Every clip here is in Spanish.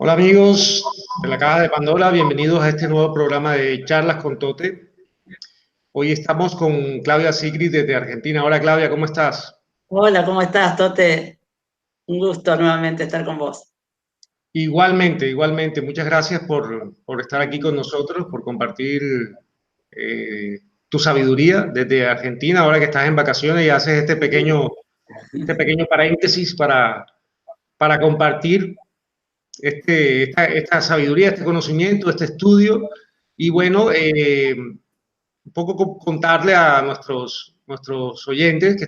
Hola amigos de la Caja de Pandora, bienvenidos a este nuevo programa de Charlas con Tote. Hoy estamos con Claudia Sigrid desde Argentina. Hola Claudia, ¿cómo estás? Hola, ¿cómo estás, Tote? Un gusto nuevamente estar con vos. Igualmente. Muchas gracias por estar aquí con nosotros, por compartir tu sabiduría desde Argentina, ahora que estás en vacaciones y haces este pequeño paréntesis para compartir esta sabiduría, este conocimiento, este estudio. Y bueno, un poco contarle a nuestros oyentes que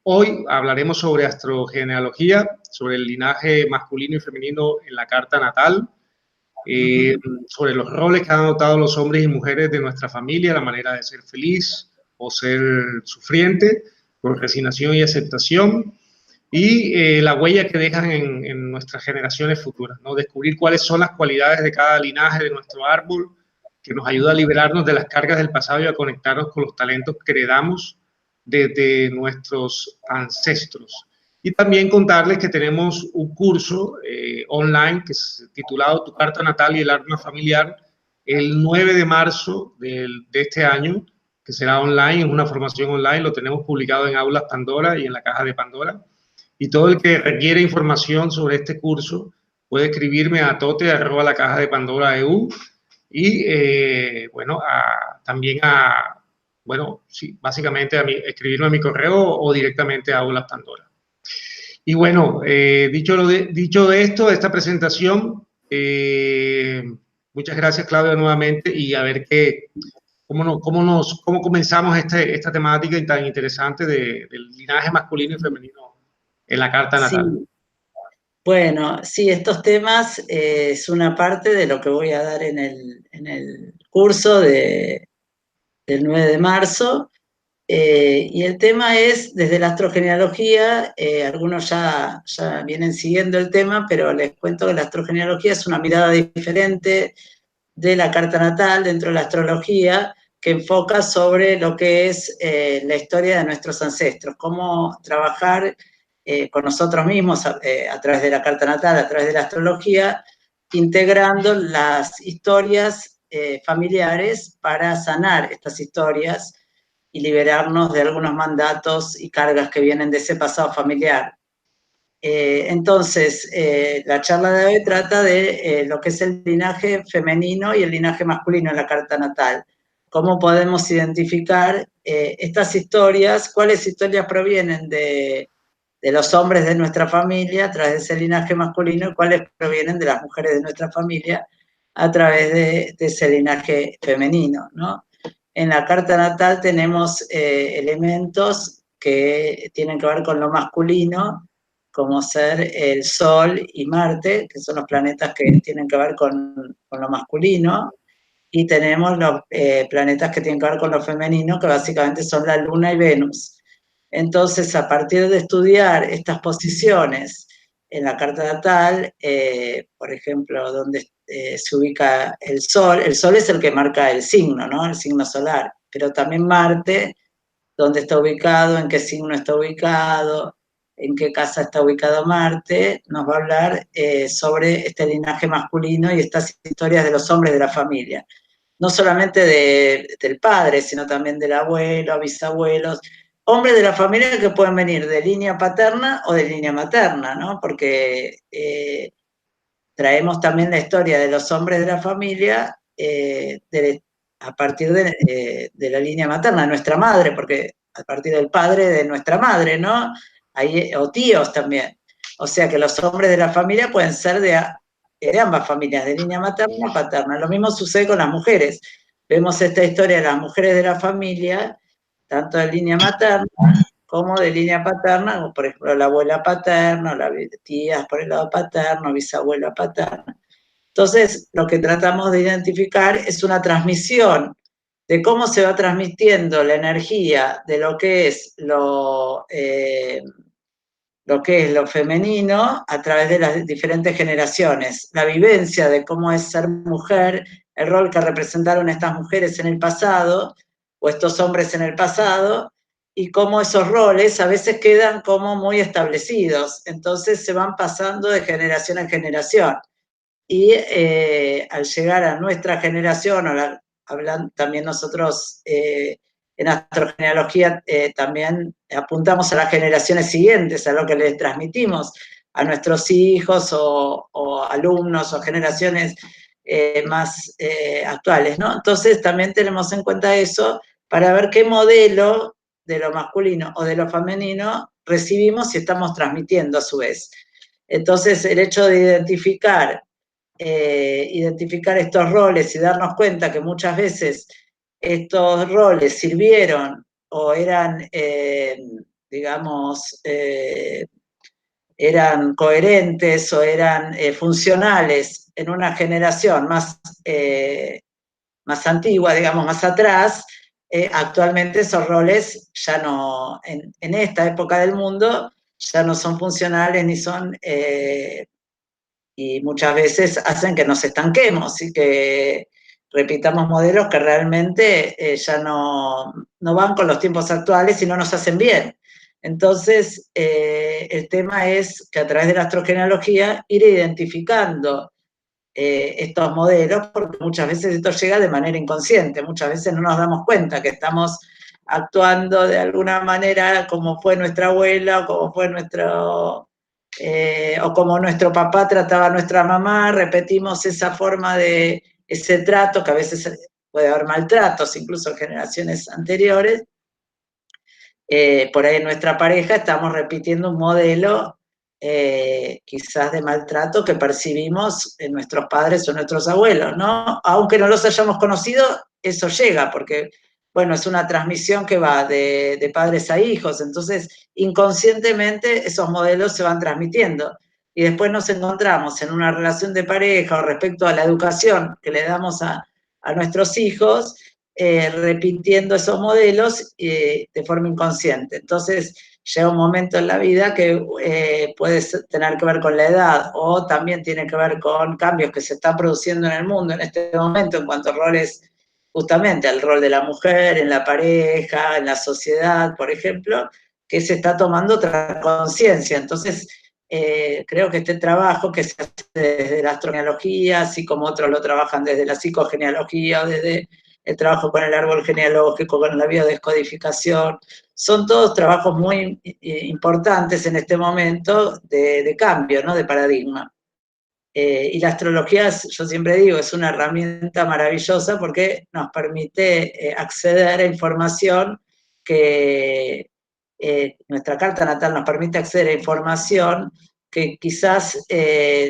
hoy hablaremos sobre astrogenealogía, sobre el linaje masculino y femenino en la carta natal, sobre los roles que han adoptado los hombres y mujeres de nuestra familia, la manera de ser feliz o ser sufriente, por resignación y aceptación, y la huella que dejan en nuestras generaciones futuras, ¿no? Descubrir cuáles son las cualidades de cada linaje de nuestro árbol, que nos ayuda a liberarnos de las cargas del pasado y a conectarnos con los talentos que heredamos desde nuestros ancestros. Y también contarles que tenemos un curso online que es titulado Tu Carta Natal y el Arma Familiar, el 9 de marzo de este año, que será online, es una formación online, lo tenemos publicado en Aulas Pandora y en la Caja de Pandora. Y todo el que requiere información sobre este curso puede escribirme a tote@lacajadepandora.eu y bueno, también bueno, sí, básicamente escribirme a mi correo o directamente a Aulas Pandora. Y bueno, dicho esto, esta presentación, muchas gracias Claudia nuevamente y a ver cómo comenzamos esta temática tan interesante del linaje masculino y femenino en la carta natal. Sí, bueno, sí, estos temas es una parte de lo que voy a dar en el curso del 9 de marzo. Y el tema es, desde la astrogenealogía, algunos ya vienen siguiendo el tema, pero les cuento que la astrogenealogía es una mirada diferente de la carta natal dentro de la astrología, que enfoca sobre lo que es la historia de nuestros ancestros, cómo trabajar con nosotros mismos a través de la carta natal, a través de la astrología, integrando las historias familiares para sanar estas historias y liberarnos de algunos mandatos y cargas que vienen de ese pasado familiar. Entonces, la charla de hoy trata de lo que es el linaje femenino y el linaje masculino en la carta natal. Cómo podemos identificar estas historias, cuáles historias provienen de los hombres de nuestra familia a través de ese linaje masculino y cuáles provienen de las mujeres de nuestra familia a través de ese linaje femenino, ¿no? En la carta natal tenemos elementos que tienen que ver con lo masculino, como ser el Sol y Marte, que son los planetas que tienen que ver con lo masculino, y tenemos los planetas que tienen que ver con lo femenino, que básicamente son la Luna y Venus. Entonces, a partir de estudiar estas posiciones en la carta natal, por ejemplo, donde se ubica el Sol es el que marca el signo, ¿no? El signo solar, pero también Marte, dónde está ubicado, en qué signo está ubicado, en qué casa está ubicado Marte, nos va a hablar sobre este linaje masculino y estas historias de los hombres de la familia. No solamente del padre, sino también del abuelo, bisabuelos, hombres de la familia que pueden venir de línea paterna o de línea materna, ¿no? Porque traemos también la historia de los hombres de la familia a partir de la línea materna, de nuestra madre, porque a partir del padre de nuestra madre, ¿no? O tíos también. O sea que los hombres de la familia pueden ser de ambas familias, de línea materna y paterna. Lo mismo sucede con las mujeres. Vemos esta historia de las mujeres de la familia, tanto de línea materna como de línea paterna, como por ejemplo la abuela paterna, las tías por el lado paterno, bisabuela paterna. Entonces, lo que tratamos de identificar es una transmisión de cómo se va transmitiendo la energía de lo que es lo femenino a través de las diferentes generaciones. La vivencia de cómo es ser mujer, el rol que representaron estas mujeres en el pasado, o estos hombres en el pasado, y cómo esos roles a veces quedan como muy establecidos, entonces se van pasando de generación en generación. Y al llegar a nuestra generación, hablando también nosotros en astrogenealogía también apuntamos a las generaciones siguientes, a lo que les transmitimos a nuestros hijos o alumnos o generaciones más actuales, ¿no? Entonces también tenemos en cuenta eso para ver qué modelo de lo masculino o de lo femenino recibimos y estamos transmitiendo a su vez. Entonces el hecho de identificar estos roles y darnos cuenta que muchas veces estos roles sirvieron o eran, digamos, eran coherentes o eran funcionales en una generación más antigua, digamos, más atrás, actualmente esos roles ya no, en esta época del mundo, ya no son funcionales ni son y muchas veces hacen que nos estanquemos y que repitamos modelos que realmente ya no van con los tiempos actuales y no nos hacen bien. Entonces, el tema es que a través de la astrogenealogía ir identificando estos modelos, porque muchas veces esto llega de manera inconsciente, muchas veces no nos damos cuenta que estamos actuando de alguna manera como fue nuestra abuela, o como fue o como nuestro papá trataba a nuestra mamá, repetimos esa forma de ese trato, que a veces puede haber maltratos, incluso en generaciones anteriores. Por ahí en nuestra pareja estamos repitiendo un modelo quizás de maltrato que percibimos en nuestros padres o nuestros abuelos, ¿no? Aunque no los hayamos conocido, eso llega, porque, bueno, es una transmisión que va de padres a hijos, entonces inconscientemente esos modelos se van transmitiendo. Y después nos encontramos en una relación de pareja o respecto a la educación que le damos a nuestros hijos, repitiendo esos modelos de forma inconsciente. Entonces llega un momento en la vida que puede tener que ver con la edad o también tiene que ver con cambios que se están produciendo en el mundo en este momento en cuanto a roles, justamente al rol de la mujer, en la pareja, en la sociedad, por ejemplo, que se está tomando otra conciencia. Entonces, creo que este trabajo que se hace desde la astrogenealogía, así como otros lo trabajan desde la psicogenealogía o desde el trabajo con el árbol genealógico, con la biodescodificación, son todos trabajos muy importantes en este momento de cambio, ¿no? De paradigma. Y la astrología, yo siempre digo, es una herramienta maravillosa porque nos permite acceder a información que nuestra carta natal nos permite acceder a información que quizás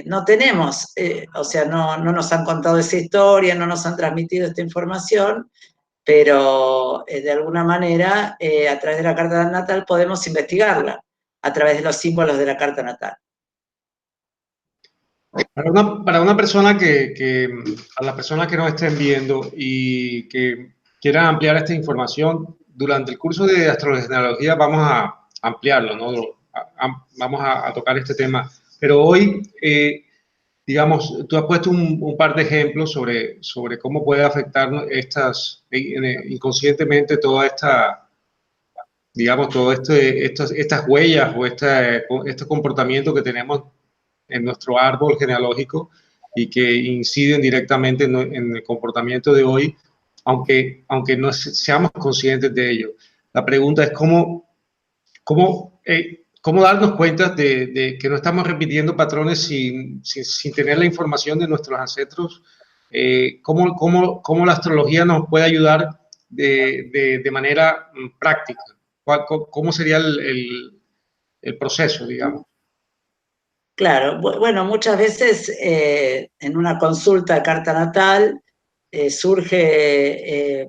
no tenemos, o sea, no nos han contado esa historia, no nos han transmitido esta información, pero de alguna manera, a través de la carta natal podemos investigarla, a través de los símbolos de la carta natal. Para una persona a las personas que nos estén viendo y que quieran ampliar esta información, durante el curso de astrogenealogía vamos a ampliarlo, ¿no? Vamos a tocar este tema. Pero hoy, digamos, tú has puesto un par de ejemplos sobre cómo puede afectar inconscientemente toda esta, digamos, estas huellas o este comportamiento que tenemos en nuestro árbol genealógico y que inciden directamente en el comportamiento de hoy, aunque no seamos conscientes de ello. La pregunta es cómo darnos cuenta de que no estamos repitiendo patrones sin tener la información de nuestros ancestros. ¿Cómo la astrología nos puede ayudar de manera práctica? ¿Cómo sería el proceso, digamos? Claro, bueno, muchas veces en una consulta de carta natal surge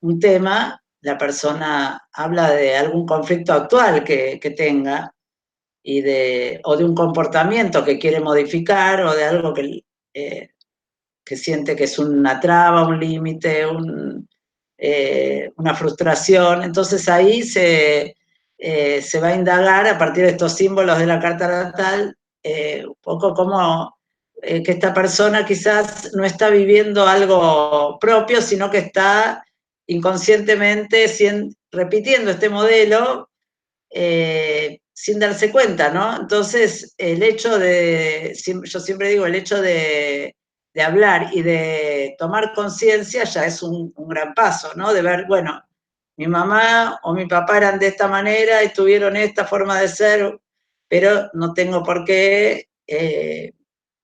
un tema, la persona habla de algún conflicto actual que tenga o de un comportamiento que quiere modificar o de algo que siente que es una traba, un límite, una frustración. Entonces ahí se va a indagar a partir de estos símbolos de la carta natal un poco como que esta persona quizás no está viviendo algo propio, sino que está inconscientemente repitiendo este modelo sin darse cuenta, ¿no? Entonces, el hecho de, yo siempre digo, el hecho de hablar y de tomar conciencia ya es un gran paso, ¿no? De ver, bueno, mi mamá o mi papá eran de esta manera y tuvieron esta forma de ser, pero no tengo por qué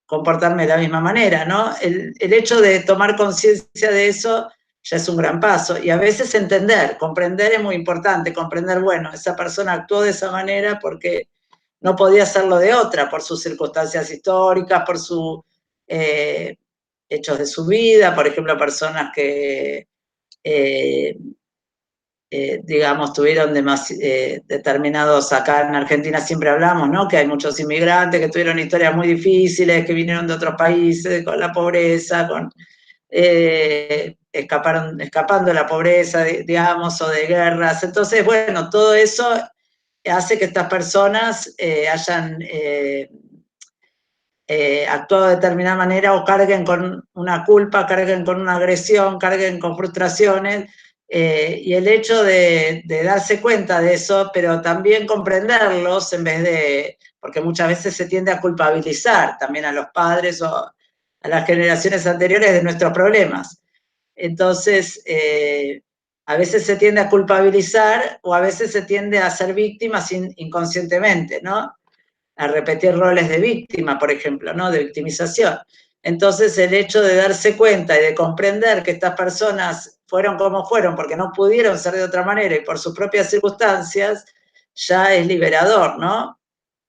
comportarme de la misma manera, ¿no? El hecho de tomar conciencia de eso ya es un gran paso. Y a veces entender, comprender es muy importante, comprender, bueno, esa persona actuó de esa manera porque no podía hacerlo de otra, por sus circunstancias históricas, por sus hechos de su vida, por ejemplo, personas que, digamos, tuvieron determinados, acá en Argentina siempre hablamos, ¿no? Que hay muchos inmigrantes que tuvieron historias muy difíciles, que vinieron de otros países, con la pobreza, escapando de la pobreza, digamos, o de guerras. Entonces, bueno, todo eso hace que estas personas hayan actuado de determinada manera o carguen con una culpa, carguen con una agresión, carguen con frustraciones, y el hecho de darse cuenta de eso, pero también comprenderlos en vez de, porque muchas veces se tiende a culpabilizar también a los padres o a las generaciones anteriores de nuestros problemas. Entonces, a veces se tiende a culpabilizar o a veces se tiende a ser víctimas inconscientemente, ¿no? A repetir roles de víctima, por ejemplo, ¿no? De victimización. Entonces, el hecho de darse cuenta y de comprender que estas personas fueron como fueron porque no pudieron ser de otra manera y por sus propias circunstancias, ya es liberador, ¿no?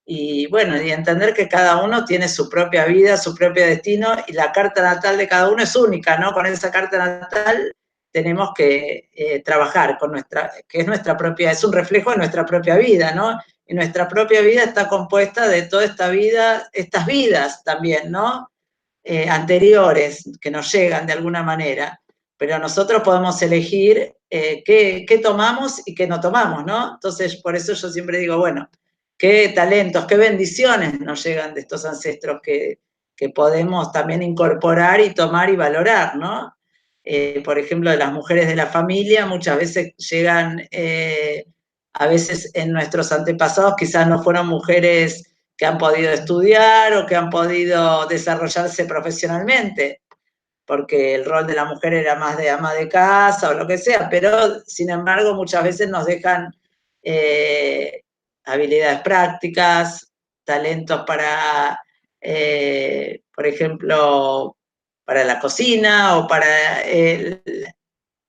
Y bueno, y entender que cada uno tiene su propia vida, su propio destino, y la carta natal de cada uno es única, ¿no? Con esa carta natal tenemos que trabajar con que es nuestra propia, es un reflejo de nuestra propia vida, ¿no? Y nuestra propia vida está compuesta de toda esta vida, estas vidas también, ¿no? Anteriores, que nos llegan de alguna manera, pero nosotros podemos elegir qué tomamos y qué no tomamos, ¿no? Entonces, por eso yo siempre digo, bueno, qué talentos, qué bendiciones nos llegan de estos ancestros que podemos también incorporar y tomar y valorar, ¿no? Por ejemplo, de las mujeres de la familia, muchas veces llegan, a veces en nuestros antepasados quizás no fueron mujeres que han podido estudiar o que han podido desarrollarse profesionalmente, porque el rol de la mujer era más de ama de casa o lo que sea, pero sin embargo muchas veces nos dejan habilidades prácticas, talentos para, por ejemplo, para la cocina o para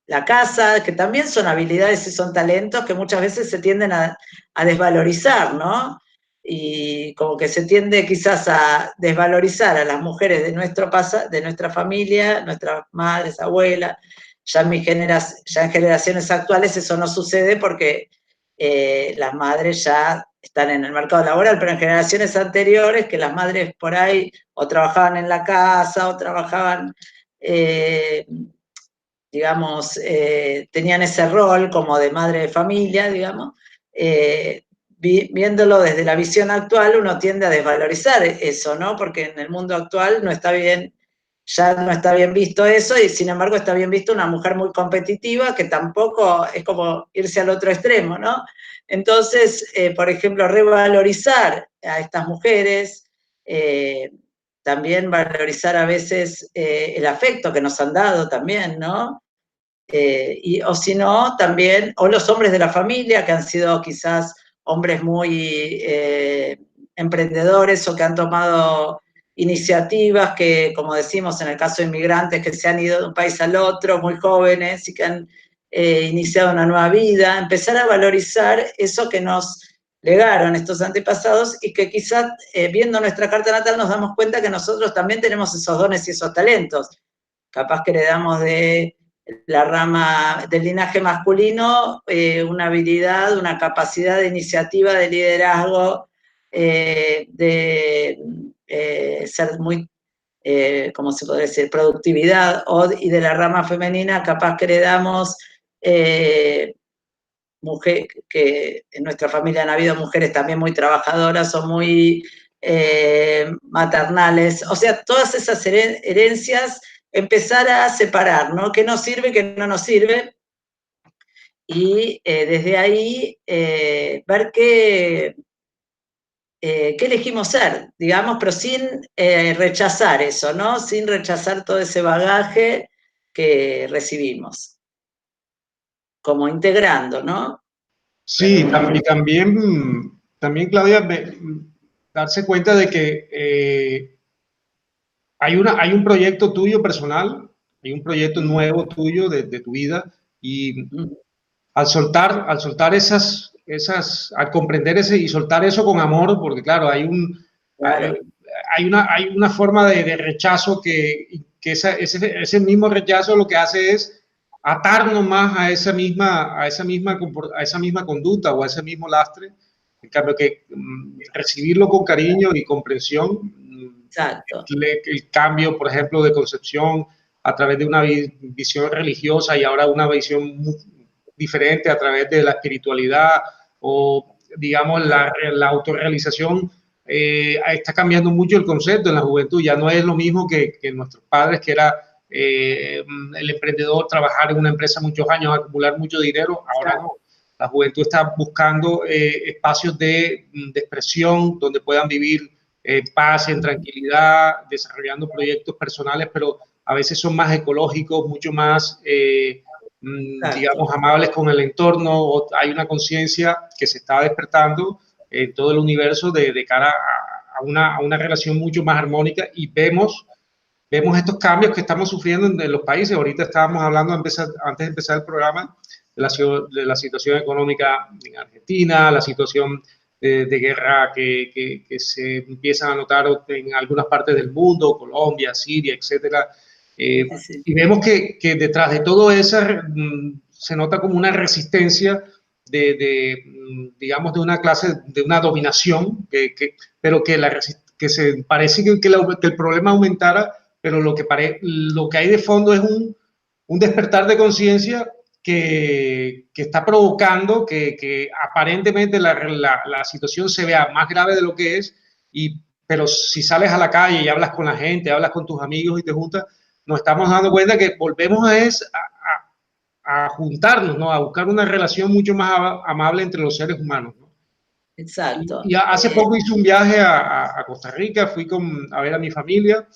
la casa, que también son habilidades y son talentos que muchas veces se tienden a desvalorizar, ¿no? Y como que se tiende quizás a desvalorizar a las mujeres de nuestra familia, nuestras madres, abuelas. Ya en generaciones actuales eso no sucede porque las madres ya están en el mercado laboral, pero en generaciones anteriores que las madres por ahí o trabajaban en la casa o trabajaban, digamos, tenían ese rol como de madre de familia, digamos, viéndolo desde la visión actual, uno tiende a desvalorizar eso, ¿no? Porque en el mundo actual no está bien, ya no está bien visto eso, y sin embargo está bien visto una mujer muy competitiva, que tampoco es como irse al otro extremo, ¿no? Entonces, por ejemplo, revalorizar a estas mujeres, también valorizar a veces el afecto que nos han dado también, ¿no? O si no, también, o los hombres de la familia, que han sido quizás hombres muy emprendedores o que han tomado iniciativas que, como decimos en el caso de inmigrantes, que se han ido de un país al otro muy jóvenes y que han iniciado una nueva vida, empezar a valorizar eso que nos legaron estos antepasados y que quizás viendo nuestra carta natal nos damos cuenta que nosotros también tenemos esos dones y esos talentos. Capaz que heredamos de la rama del linaje masculino, una habilidad, una capacidad de iniciativa, de liderazgo, de ser muy, ¿cómo se podría decir?, productividad, y de la rama femenina capaz que heredamos mujer, que en nuestra familia han habido mujeres también muy trabajadoras o muy maternales, o sea, todas esas herencias empezar a separar, ¿no? ¿Qué nos sirve y qué no nos sirve? y desde ahí ver qué elegimos ser, digamos, pero sin rechazar eso, ¿no? Sin rechazar todo ese bagaje que recibimos, como integrando, ¿no? Sí, y también Claudia, darse cuenta de que hay un proyecto tuyo personal, hay un proyecto nuevo tuyo de tu vida, y al soltar al comprender ese y soltar eso con amor, porque claro, Claro. hay una forma de rechazo que ese mismo rechazo lo que hace es atarnos más a esa misma conducta o a ese mismo lastre. En cambio, que recibirlo con cariño y comprensión, Exacto. el cambio, por ejemplo, de concepción a través de una visión religiosa y ahora una visión diferente a través de la espiritualidad o, digamos, la autorrealización, está cambiando mucho el concepto en la juventud. Ya no es lo mismo que nuestros padres, que era el emprendedor, trabajar en una empresa muchos años, acumular mucho dinero. Ahora no. La juventud está buscando espacios de expresión donde puedan vivir en paz, en tranquilidad, desarrollando proyectos personales, pero a veces son más ecológicos, mucho más, digamos, amables con el entorno. O hay una conciencia que se está despertando en todo el universo de cara a una relación mucho más armónica, y vemos estos cambios que estamos sufriendo en los países. Ahorita estábamos hablando, antes de empezar el programa, de la situación económica en Argentina, la situación de guerra que se empiezan a notar en algunas partes del mundo, Colombia, Siria, etcétera. Sí. Y vemos que detrás de todo eso se nota como una resistencia digamos, de una clase, de una dominación, pero que se parece que el problema aumentara, pero lo que hay de fondo es un despertar de conciencia que está provocando que aparentemente la situación se vea más grave de lo que es, pero si sales a la calle y hablas con la gente, hablas con tus amigos y te juntas, nos estamos dando cuenta que volvemos a juntarnos, ¿no? A buscar una relación mucho más amable entre los seres humanos, ¿no? Exacto. Y hace poco hice un viaje a Costa Rica, fui a ver a mi familia,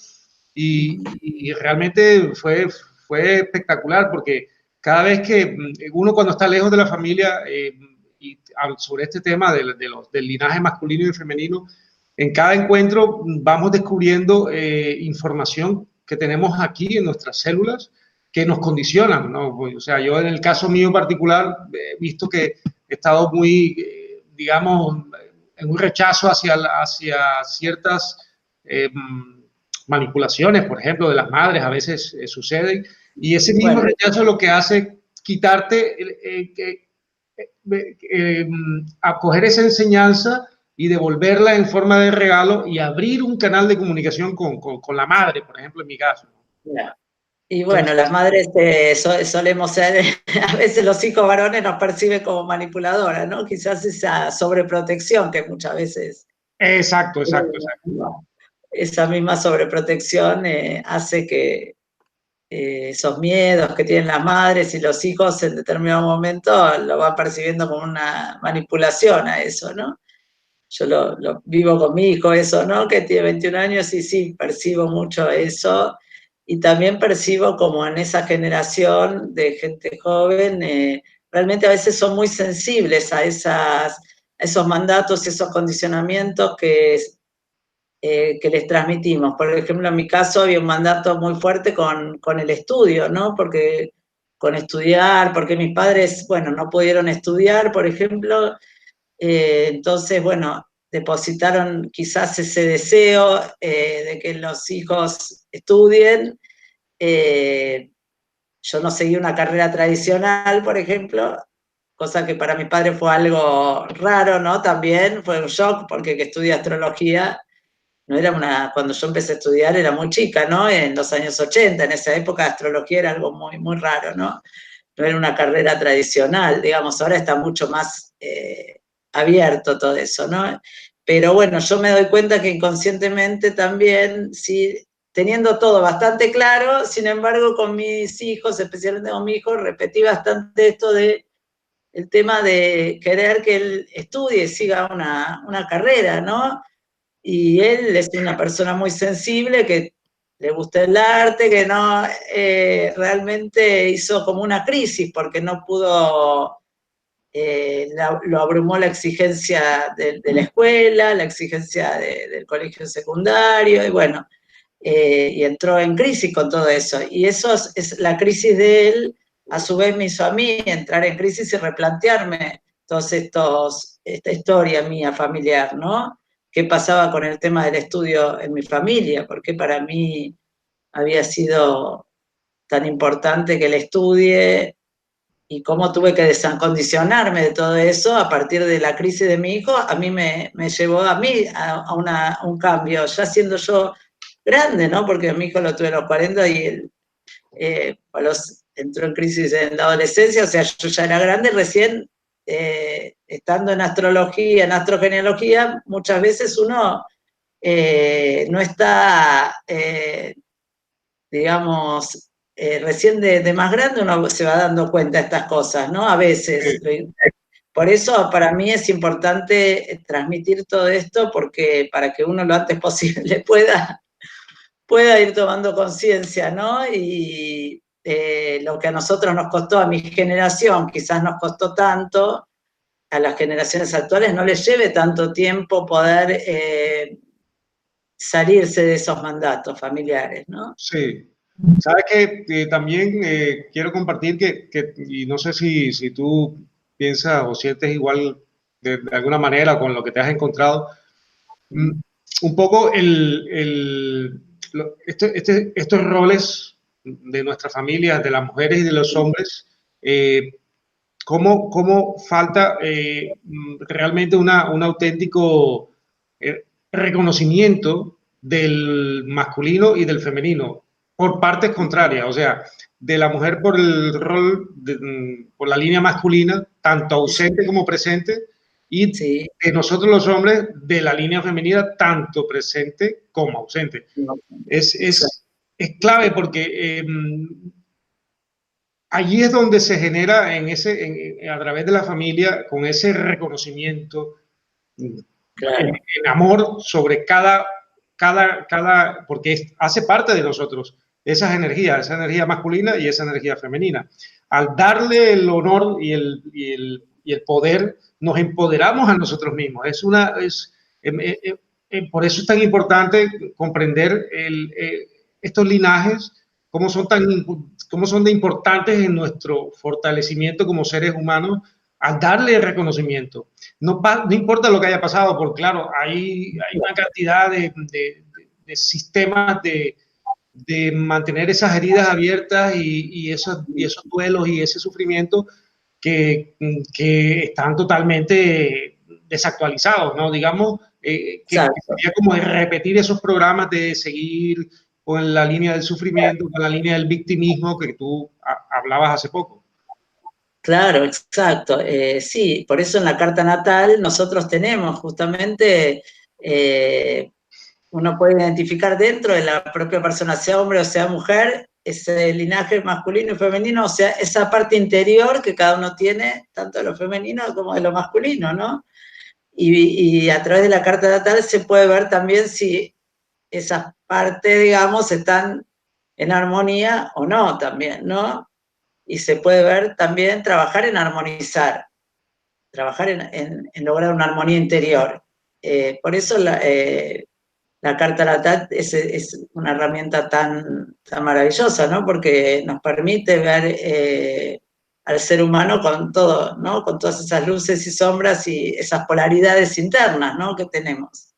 y realmente fue espectacular, porque cada vez que uno, cuando está lejos de la familia, y sobre este tema del linaje masculino y femenino, en cada encuentro vamos descubriendo información que tenemos aquí en nuestras células que nos condicionan, ¿no? O sea, yo en el caso mío particular he visto que he estado muy, digamos, en un rechazo hacia ciertas manipulaciones, por ejemplo, de las madres, a veces suceden, y ese mismo rechazo lo que hace quitarte, acoger esa enseñanza y devolverla en forma de regalo y abrir un canal de comunicación con la madre, por ejemplo, en mi caso. Yeah. Y bueno, entonces, las madres solemos ser, a veces los hijos varones nos perciben como manipuladoras, ¿no? Quizás esa sobreprotección que muchas veces... Exacto. Esa misma sobreprotección hace que esos miedos que tienen las madres y los hijos en determinado momento lo van percibiendo como una manipulación a eso, ¿no? Yo lo vivo con mi hijo eso, ¿no? Que tiene 21 años y sí, percibo mucho eso. Y también percibo como en esa generación de gente joven, realmente a veces son muy sensibles a esos mandatos, esos condicionamientos que les transmitimos. Por ejemplo, en mi caso había un mandato muy fuerte con el estudio, ¿no? Porque con estudiar, porque mis padres, bueno, no pudieron estudiar, por ejemplo, entonces, bueno, depositaron quizás ese deseo de que los hijos estudien. Yo no seguí una carrera tradicional, por ejemplo, cosa que para mis padres fue algo raro, ¿no? También fue un shock, porque que estudia astrología no era cuando yo empecé a estudiar era muy chica, ¿no? En los años 80, en esa época astrología era algo muy, muy raro, ¿no? No era una carrera tradicional, digamos, ahora está mucho más abierto todo eso, ¿no? Pero bueno, yo me doy cuenta que inconscientemente también, sí, teniendo todo bastante claro, sin embargo, con mis hijos, especialmente con mi hijo, repetí bastante esto de el tema de querer que él estudie y siga una carrera, ¿no? Y él es una persona muy sensible, que le gusta el arte, que no realmente hizo como una crisis porque no pudo, lo abrumó la exigencia de la escuela, la exigencia del colegio secundario, y bueno, y entró en crisis con todo eso. Y eso es la crisis de él, a su vez me hizo a mí entrar en crisis y replantearme esta historia mía familiar, ¿no? ¿Qué pasaba con el tema del estudio en mi familia? ¿Por qué para mí había sido tan importante que él estudie? Y cómo tuve que desacondicionarme de todo eso a partir de la crisis de mi hijo, a mí me llevó a mí a un cambio, ya siendo yo grande, ¿no? Porque a mi hijo lo tuve a los 40 y él entró en crisis en la adolescencia, o sea, yo ya era grande, recién estando en astrología, en astrogenealogía, muchas veces uno no está, digamos, recién de más grande uno se va dando cuenta de estas cosas, ¿no? A veces. Por eso para mí es importante transmitir todo esto, porque para que uno lo antes posible pueda ir tomando conciencia, ¿no? Y lo que a nosotros nos costó, a mi generación, quizás nos costó tanto, a las generaciones actuales no les lleve tanto tiempo poder salirse de esos mandatos familiares, ¿no? Sí. Sabes que también quiero compartir y no sé si tú piensas o sientes igual de alguna manera con lo que te has encontrado, un poco estos roles de nuestras familias, de las mujeres y de los hombres, cómo falta realmente un auténtico reconocimiento del masculino y del femenino por partes contrarias, o sea, de la mujer por el rol, por la línea masculina, tanto ausente como presente, y sí, de nosotros los hombres de la línea femenina, tanto presente como ausente. no, Es clave porque allí es donde se genera a través de la familia, con ese reconocimiento, claro. en amor sobre porque hace parte de nosotros esa energía masculina y esa energía femenina. Al darle el honor y el poder, nos empoderamos a nosotros mismos. Por eso es tan importante comprender estos linajes, cómo son de importantes en nuestro fortalecimiento como seres humanos, al darle el reconocimiento. No importa lo que haya pasado, porque claro, hay una cantidad de sistemas de mantener esas heridas abiertas y esos duelos y ese sufrimiento que están totalmente desactualizados, ¿no? Digamos, que sería como de repetir esos programas de seguir con la línea del sufrimiento, con la línea del victimismo que tú hablabas hace poco. Claro, exacto. Sí, por eso en la carta natal nosotros tenemos justamente, uno puede identificar dentro de la propia persona, sea hombre o sea mujer, ese linaje masculino y femenino, o sea, esa parte interior que cada uno tiene, tanto de lo femenino como de lo masculino, ¿no? Y a través de la carta natal se puede ver también si esas partes, digamos, están en armonía o no también, ¿no? Y se puede ver también trabajar en armonizar, trabajar en lograr una armonía interior. Por eso la carta natal es una herramienta tan maravillosa, ¿no? Porque nos permite ver al ser humano con todo, ¿no? Con todas esas luces y sombras y esas polaridades internas, ¿no? Que tenemos.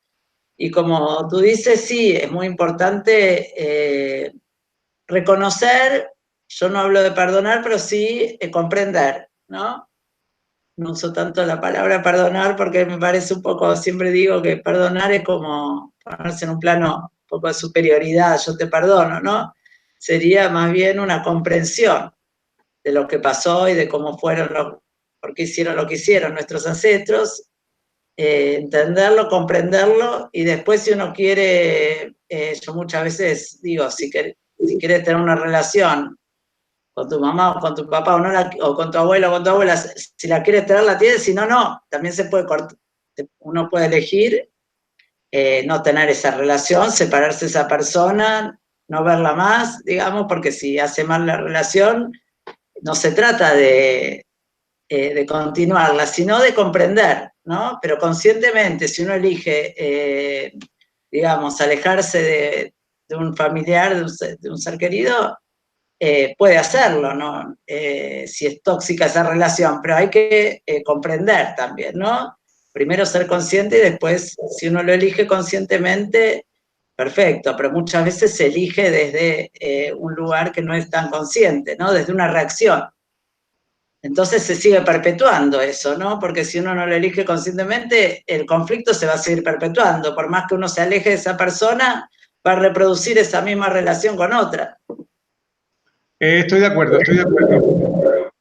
Y como tú dices, sí, es muy importante reconocer, yo no hablo de perdonar, pero sí comprender, ¿no? No uso tanto la palabra perdonar porque me parece un poco, siempre digo que perdonar es como ponerse en un plano un poco de superioridad, yo te perdono, ¿no? Sería más bien una comprensión de lo que pasó y de cómo fueron, por qué hicieron lo que hicieron nuestros ancestros, entenderlo, comprenderlo, y después si uno quiere, yo muchas veces digo, si quieres tener una relación con tu mamá o con tu papá, o con tu abuelo o con tu abuela, si la quieres tener, la tienes, si no, no. También se puede cortar, uno puede elegir no tener esa relación, separarse de esa persona, no verla más, digamos, porque si hace mal la relación, no se trata de continuarla, sino de comprender, ¿no? Pero conscientemente, si uno elige, digamos, alejarse de un familiar, de un ser querido, puede hacerlo, ¿no? Si es tóxica esa relación, pero hay que comprender también, ¿no? Primero ser consciente y después, si uno lo elige conscientemente, perfecto, pero muchas veces se elige desde un lugar que no es tan consciente, ¿no? Desde una reacción. Entonces se sigue perpetuando eso, ¿no? Porque si uno no lo elige conscientemente, el conflicto se va a seguir perpetuando. Por más que uno se aleje de esa persona, va a reproducir esa misma relación con otra. Estoy de acuerdo, estoy de acuerdo.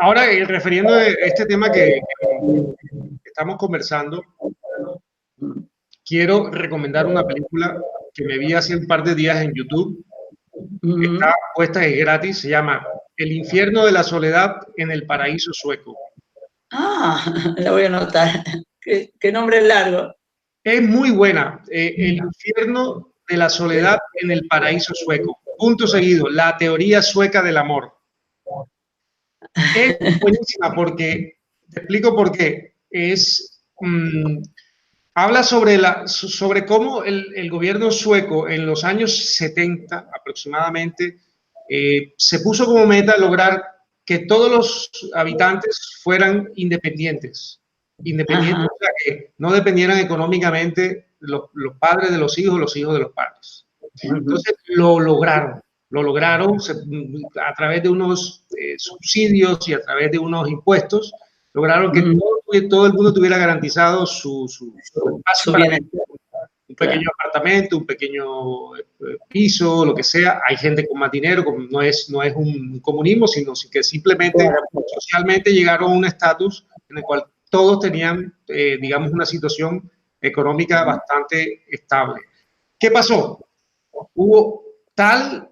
Ahora, refiriendo a este tema que estamos conversando, quiero recomendar una película que me vi hace un par de días en YouTube. Está puesta, es gratis, se llama El infierno de la soledad en el paraíso sueco. Ah, la voy a anotar. ¿Qué nombre largo? Es muy buena. El infierno de la soledad en el paraíso sueco. Punto seguido, la teoría sueca del amor. Es buenísima porque, te explico por qué. Habla sobre cómo el gobierno sueco en los años 70 aproximadamente se puso como meta lograr que todos los habitantes fueran independientes. Independientes, o sea, que no dependieran económicamente los padres de los hijos de los padres. Entonces lo lograron a través de unos subsidios y a través de unos impuestos, lograron que todo el mundo tuviera garantizado su espacio para vivir. Un pequeño apartamento, un pequeño piso, lo que sea. Hay gente con más dinero, no es un comunismo, sino que simplemente socialmente llegaron a un estatus en el cual todos tenían, digamos, una situación económica bastante estable. ¿Qué pasó? Hubo tal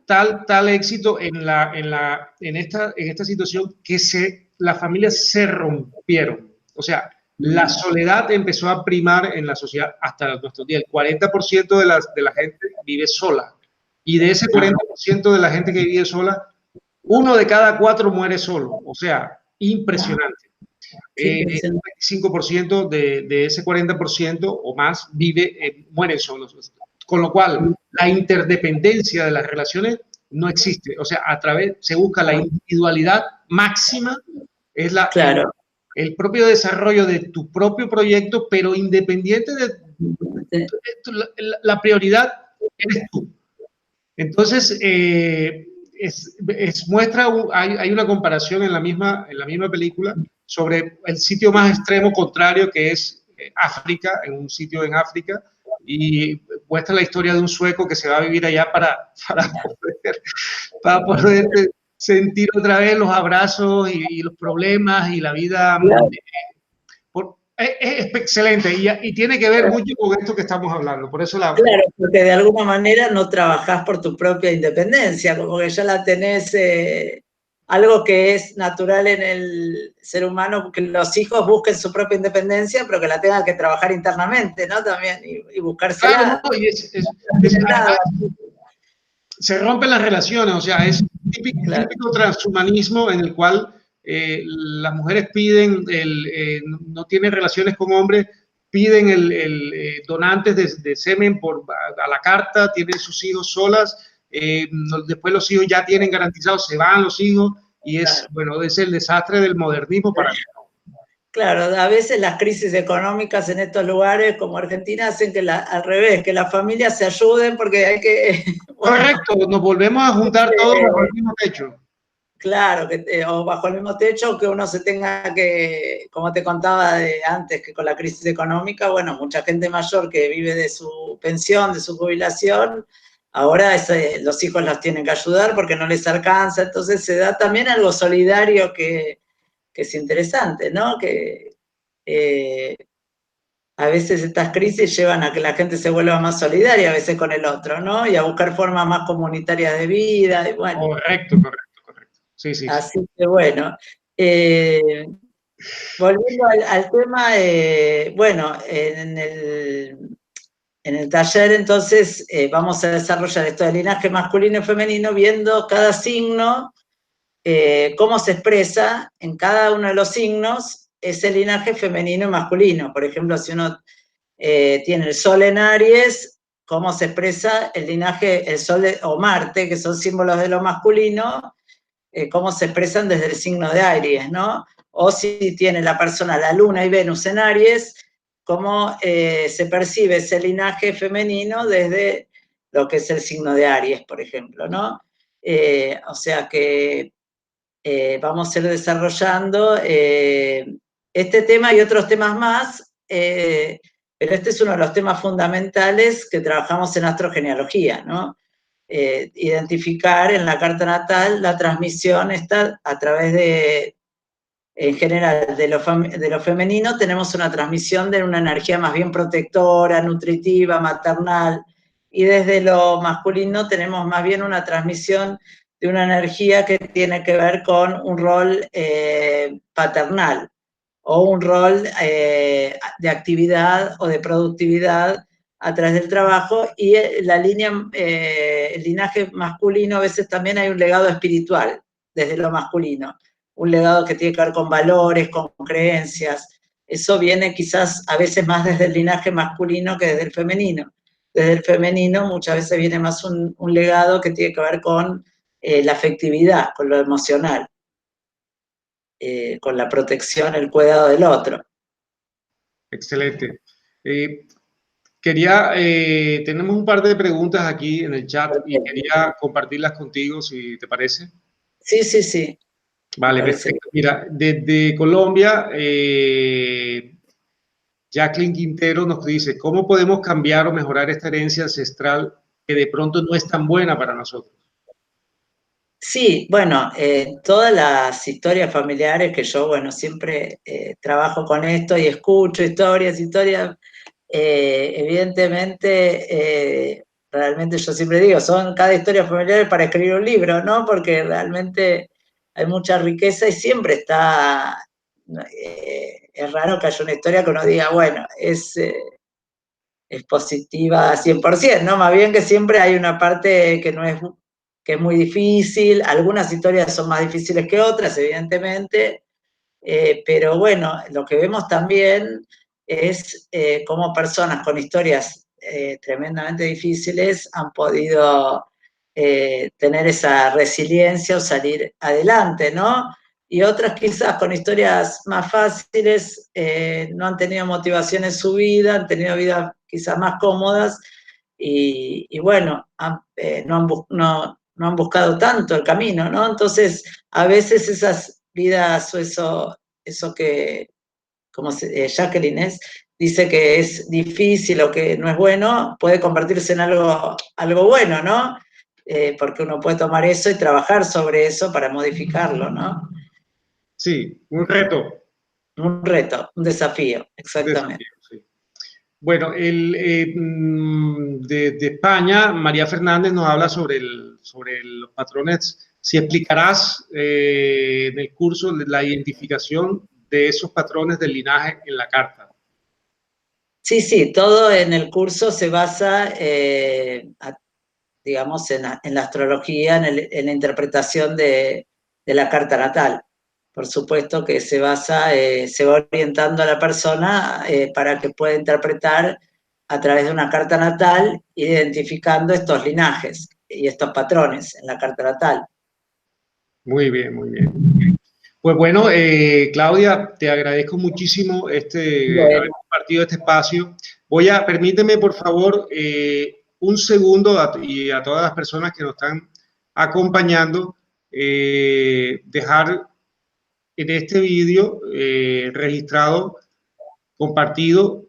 éxito en esta situación que las familias se rompieron. O sea, la soledad empezó a primar en la sociedad hasta nuestros días. El 40% de la gente vive sola. Y de ese 40% de la gente que vive sola, 1 de cada 4 muere solo. O sea, impresionante. Un 25% de ese 40% o más mueren solos. Con lo cual, la interdependencia de las relaciones no existe. O sea, se busca la individualidad máxima, es el propio desarrollo de tu propio proyecto, pero independiente de la prioridad eres tú. Entonces, hay una comparación en la misma película sobre el sitio más extremo contrario, que es África, en un sitio en África, y muestra la historia de un sueco que se va a vivir allá para poder sentir otra vez los abrazos y los problemas y la vida. Es excelente y tiene que ver mucho con esto que estamos hablando. Por eso Claro, porque de alguna manera no trabajás por tu propia independencia, como que ya la tenés, algo que es natural en el ser humano, que los hijos busquen su propia independencia, pero que la tengan que trabajar internamente, ¿no? También, y buscársela. Claro, además, se rompen las relaciones, o sea, es típico transhumanismo en el cual las mujeres piden, no tienen relaciones con hombres, piden donantes de semen a la carta, tienen sus hijos solas, después los hijos ya tienen garantizados, se van los hijos, y es el desastre del modernismo para mí. Claro, a veces las crisis económicas en estos lugares como Argentina hacen que al revés, que las familias se ayuden porque hay que... Correcto, nos volvemos a juntar todos bajo el mismo techo. Claro, o bajo el mismo techo, que uno se tenga que, como te contaba antes, que con la crisis económica, bueno, mucha gente mayor que vive de su pensión, de su jubilación, ahora los hijos los tienen que ayudar porque no les alcanza, entonces se da también algo solidario que es interesante, ¿no? Que a veces estas crisis llevan a que la gente se vuelva más solidaria a veces con el otro, ¿no? Y a buscar formas más comunitarias de vida, y bueno. Correcto. Sí. Así que bueno, volviendo al tema, bueno, en el taller entonces vamos a desarrollar esto del linaje masculino y femenino, viendo cada signo, cómo se expresa en cada uno de los signos ese linaje femenino y masculino. Por ejemplo, si uno tiene el Sol en Aries, cómo se expresa el linaje, el Sol o Marte, que son símbolos de lo masculino, cómo se expresan desde el signo de Aries, ¿no? O si tiene la persona la Luna y Venus en Aries, cómo se percibe ese linaje femenino desde lo que es el signo de Aries, por ejemplo, ¿no? O sea que vamos a ir desarrollando este tema y otros temas más, pero este es uno de los temas fundamentales que trabajamos en astrogenealogía, ¿no? Identificar en la carta natal la transmisión está a través de, en general, de lo femenino tenemos una transmisión de una energía más bien protectora, nutritiva, maternal, y desde lo masculino tenemos más bien una transmisión de una energía que tiene que ver con un rol paternal o un rol de actividad o de productividad a través del trabajo, y la línea, el linaje masculino a veces también hay un legado espiritual desde lo masculino, un legado que tiene que ver con valores, con creencias. Eso viene quizás a veces más desde el linaje masculino que desde el femenino. Desde el femenino muchas veces viene más un legado que tiene que ver con la afectividad, con lo emocional, con la protección, el cuidado del otro. Excelente. Tenemos un par de preguntas aquí en el chat y quería compartirlas contigo, si te parece. Sí. Vale, perfecto. Mira, desde Colombia, Jacqueline Quintero nos dice, ¿cómo podemos cambiar o mejorar esta herencia ancestral que de pronto no es tan buena para nosotros? Sí, bueno, todas las historias familiares que yo, bueno, siempre trabajo con esto y escucho historias, evidentemente, realmente yo siempre digo, son cada historia familiar para escribir un libro, ¿no? Porque realmente hay mucha riqueza y siempre está, es raro que haya una historia que uno diga, bueno, es positiva 100%, ¿no? Más bien que siempre hay una parte que no es, que es muy difícil, algunas historias son más difíciles que otras, evidentemente, pero bueno, lo que vemos también es cómo personas con historias tremendamente difíciles han podido tener esa resiliencia o salir adelante, ¿no? Y otras quizás con historias más fáciles no han tenido motivación en su vida, han tenido vidas quizás más cómodas y bueno, no han buscado tanto el camino, ¿no? Entonces, a veces esas vidas o eso que, como Jacqueline dice que es difícil o que no es bueno, puede convertirse en algo bueno, ¿no? Porque uno puede tomar eso y trabajar sobre eso para modificarlo, ¿no? Sí, un reto. Un reto, un desafío, exactamente. Sí. Bueno, de España, María Fernández nos habla sobre los patrones. Si explicarás en el curso la identificación de esos patrones del linaje en la carta. Sí, todo en el curso se basa, digamos, en la astrología, en la interpretación de la carta natal. Por supuesto que se basa, se va orientando a la persona para que pueda interpretar a través de una carta natal, identificando estos linajes y estos patrones en la carta natal. Muy bien, muy bien. Pues bueno, Claudia, te agradezco muchísimo haber compartido este espacio. Permíteme, por favor, un segundo y a todas las personas que nos están acompañando, dejar en este vídeo registrado, compartido,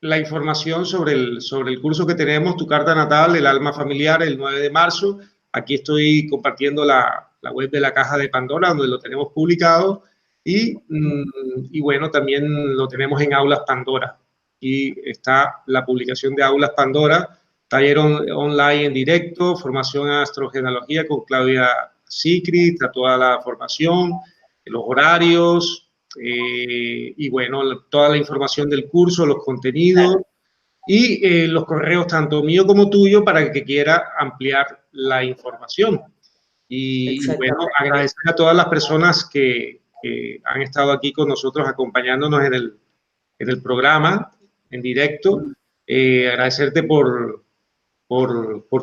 la información sobre el curso que tenemos, Tu Carta Natal, el Alma Familiar, el 9 de marzo. Aquí estoy compartiendo la web de la Caja de Pandora, donde lo tenemos publicado. Y bueno, también lo tenemos en Aulas Pandora. Y está la publicación de Aulas Pandora, taller online en directo, formación en astrogenealogía con Claudia Sicri, está toda la formación, los horarios, y bueno, toda la información del curso, los contenidos y los correos tanto mío como tuyo para el que quiera ampliar la información. Y bueno, agradecer a todas las personas que han estado aquí con nosotros acompañándonos en el programa en directo. Agradecerte por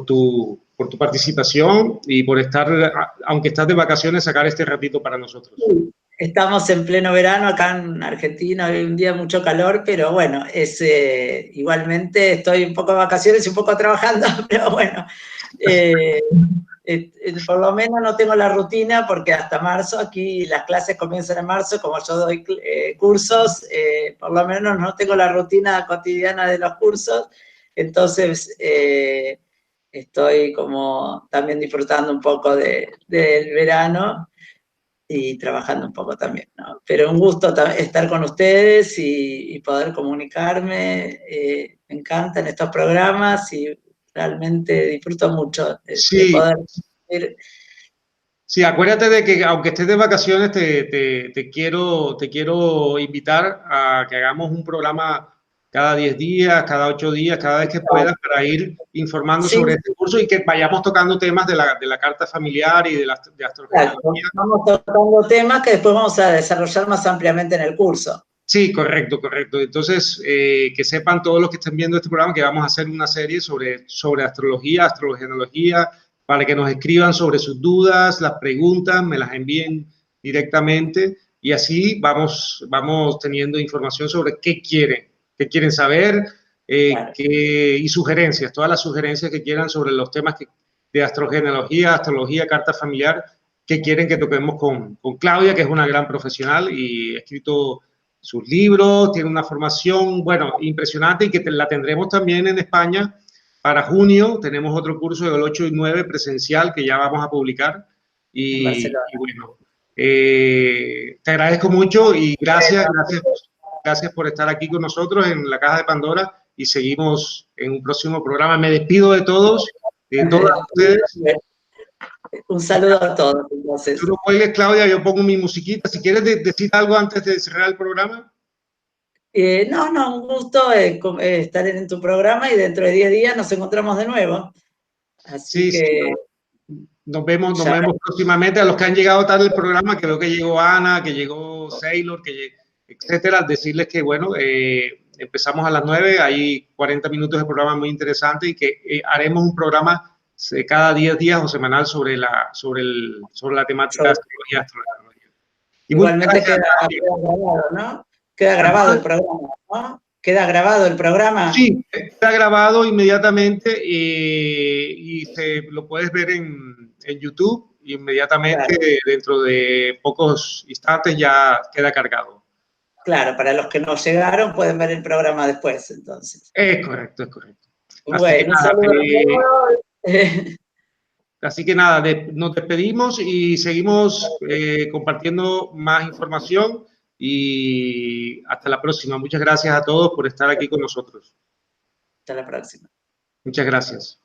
tu participación y por estar, aunque estás de vacaciones, sacar este ratito para nosotros. Estamos en pleno verano acá en Argentina, hoy un día mucho calor, pero bueno, igualmente estoy un poco de vacaciones y un poco trabajando, pero bueno, por lo menos no tengo la rutina porque hasta marzo, aquí las clases comienzan en marzo, como yo doy cursos, por lo menos no tengo la rutina cotidiana de los cursos, entonces estoy como también disfrutando un poco del verano y trabajando un poco también, ¿no? Pero un gusto estar con ustedes y poder comunicarme, me encantan estos programas y realmente disfruto mucho de poder ir. Sí, acuérdate de que aunque estés de vacaciones, te quiero invitar a que hagamos un programa cada 10 días, cada 8 días, cada vez que puedas, para ir informando sobre este curso y que vayamos tocando temas de la carta familiar y de astrogenealogía. Vamos tocando temas que después vamos a desarrollar más ampliamente en el curso. Sí, correcto, correcto. Entonces, que sepan todos los que estén viendo este programa que vamos a hacer una serie sobre astrología, astrogenealogía, para que nos escriban sobre sus dudas, las preguntas, me las envíen directamente y así vamos teniendo información sobre qué quieren saber y sugerencias, todas las sugerencias que quieran sobre los temas de astrogenealogía, astrología, carta familiar, que quieren que toquemos con Claudia, que es una gran profesional y ha escrito sus libros, tiene una formación, bueno, impresionante y que la tendremos también en España. Para junio tenemos otro curso del 8 y 9 presencial que ya vamos a publicar. Y bueno, te agradezco mucho y gracias por estar aquí con nosotros en la Caja de Pandora y seguimos en un próximo programa. Me despido de todos, de todas ustedes. Un saludo a todos. Entonces. Tú no cuelgues, Claudia, yo pongo mi musiquita. Si quieres decir algo antes de cerrar el programa. No, un gusto estar en tu programa y dentro de 10 días nos encontramos de nuevo. Así que... Sí. Nos vemos próximamente. A los que han llegado tarde el programa, que veo que llegó Ana, que llegó Sailor, etcétera, decirles que, bueno, empezamos a las 9, hay 40 minutos de programa muy interesante y que haremos un programa cada 10 días o semanal sobre la temática de astrología. Igualmente queda grabado, ¿no? Queda grabado el programa, ¿no? ¿Queda grabado el programa? Sí, queda grabado inmediatamente y lo puedes ver en YouTube inmediatamente. Claro. Dentro de pocos instantes ya queda cargado. Claro, para los que no llegaron pueden ver el programa después, entonces. Es correcto. Bueno, así que nada, nos despedimos y seguimos compartiendo más información y hasta la próxima. Muchas gracias a todos por estar aquí con nosotros. Hasta la próxima. Muchas gracias.